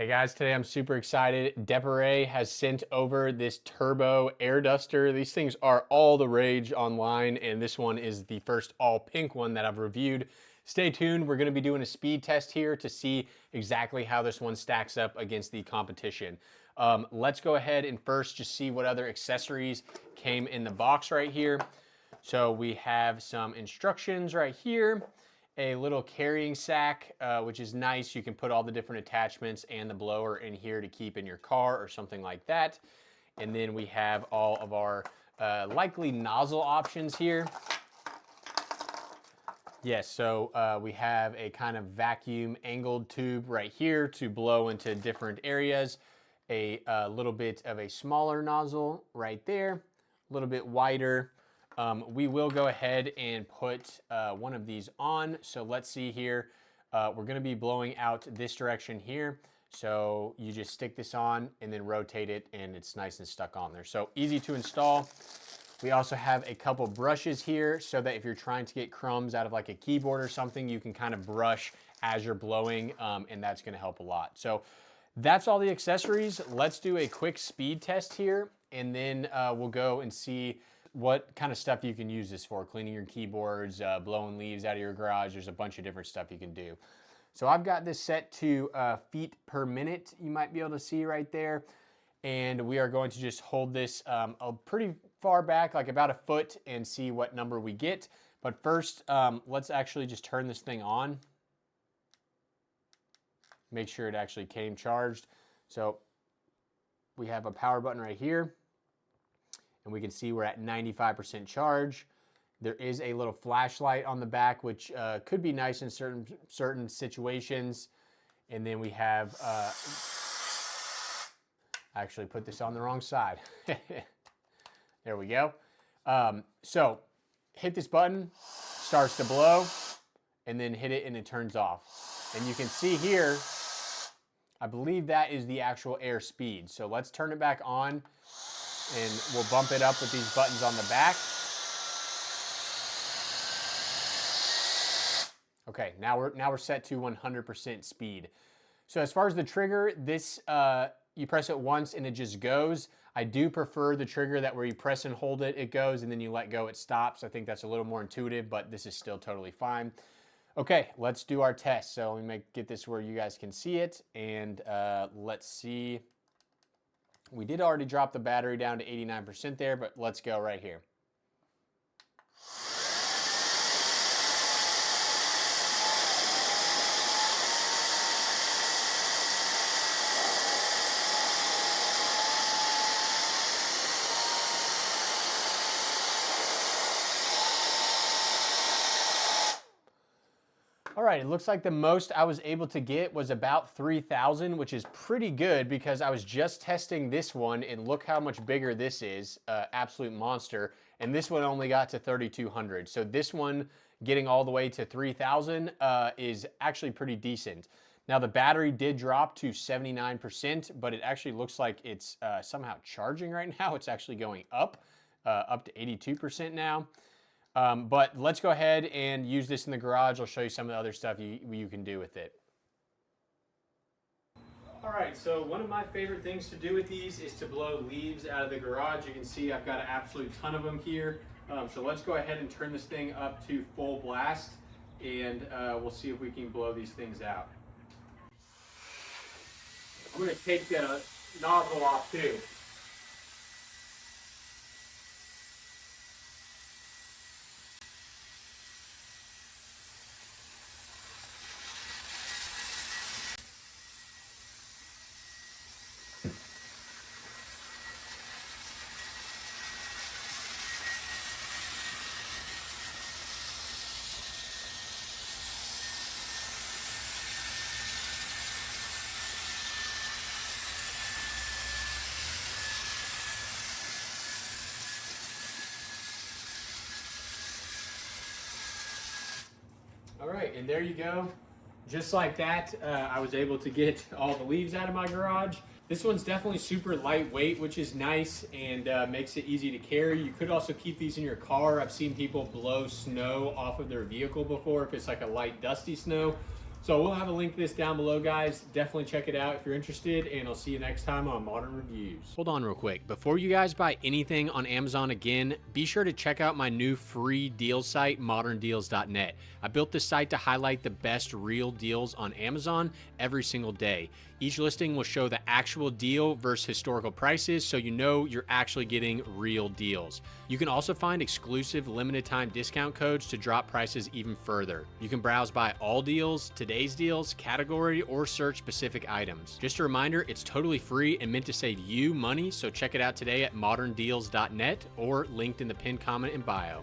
Hey guys, today I'm super excited. Deparee has sent over this turbo air duster. These things are all the rage online, and this one is the first all pink one that I've reviewed. Stay tuned, we're gonna be doing a speed test here to see exactly how this one stacks up against the competition. Let's go ahead and first just see what other accessories came in the box right here. So we have some instructions right here, a little carrying sack, which is nice. You can put all the different attachments and the blower in here to keep in your car or something like that. And then we have all of our likely nozzle options here. Yes, so we have a kind of vacuum angled tube right here to blow into different areas. A little bit of a smaller nozzle right there, a little bit wider. We will go ahead and put one of these on. So let's see here. We're gonna be blowing out this direction here. So you just stick this on and then rotate it and it's nice and stuck on there. So easy to install. We also have a couple brushes here so that if you're trying to get crumbs out of like a keyboard or something, you can kind of brush as you're blowing, and that's gonna help a lot. So that's all the accessories. Let's do a quick speed test here, and then we'll go and see what kind of stuff you can use this for. Cleaning your keyboards, blowing leaves out of your garage. There's a bunch of different stuff you can do. So I've got this set to feet per minute. You might be able to see right there. And we are going to just hold this a pretty far back, like about a foot, and see what number we get. But first, let's actually just turn this thing on. Make sure it actually came charged. So we have a power button right here, and we can see we're at 95% charge. There is a little flashlight on the back, which could be nice in certain situations. And then we have, I actually put this on the wrong side. There we go. So hit this button, starts to blow, and then hit it and it turns off. And you can see here, I believe that is the actual air speed. So let's turn it back on and we'll bump it up with these buttons on the back. Okay, now we're set to 100% speed. So as far as the trigger, this you press it once and it just goes. I do prefer the trigger that where you press and hold it, it goes, and then you let go, it stops. I think that's a little more intuitive, but this is still totally fine. Okay, let's do our test. So let me get this where you guys can see it, and let's see. We did already drop the battery down to 89% there, but let's go right here. All right, it looks like the most I was able to get was about 3,000, which is pretty good because I was just testing this one, and look how much bigger this is, absolute monster. And this one only got to 3,200. So this one getting all the way to 3,000 is actually pretty decent. Now the battery did drop to 79%, but it actually looks like it's somehow charging right now. It's actually going up to 82% now. But let's go ahead and use this in the garage. I'll show you some of the other stuff you can do with it. All right, so one of my favorite things to do with these is to blow leaves out of the garage. You can see I've got an absolute ton of them here. So let's go ahead and turn this thing up to full blast, and we'll see if we can blow these things out. I'm going to take the nozzle off too. All right, and there you go. Just like that, I was able to get all the leaves out of my garage. This one's definitely super lightweight, which is nice, and makes it easy to carry. You could also keep these in your car. I've seen people blow snow off of their vehicle before if it's like a light dusty snow, So we'll have a link to this down below, guys. Definitely check it out if you're interested, and I'll see you next time on Modern Reviews. Hold on real quick. Before you guys buy anything on Amazon again, be sure to check out my new free deal site, moderndeals.net. I built this site to highlight the best real deals on Amazon every single day. Each listing will show the actual deal versus historical prices, so you know you're actually getting real deals. You can also find exclusive limited time discount codes to drop prices even further. You can browse by all deals, today's deals, category, or search specific items. Just a reminder, it's totally free and meant to save you money, so check it out today at moderndeals.net or linked in the pinned comment in bio.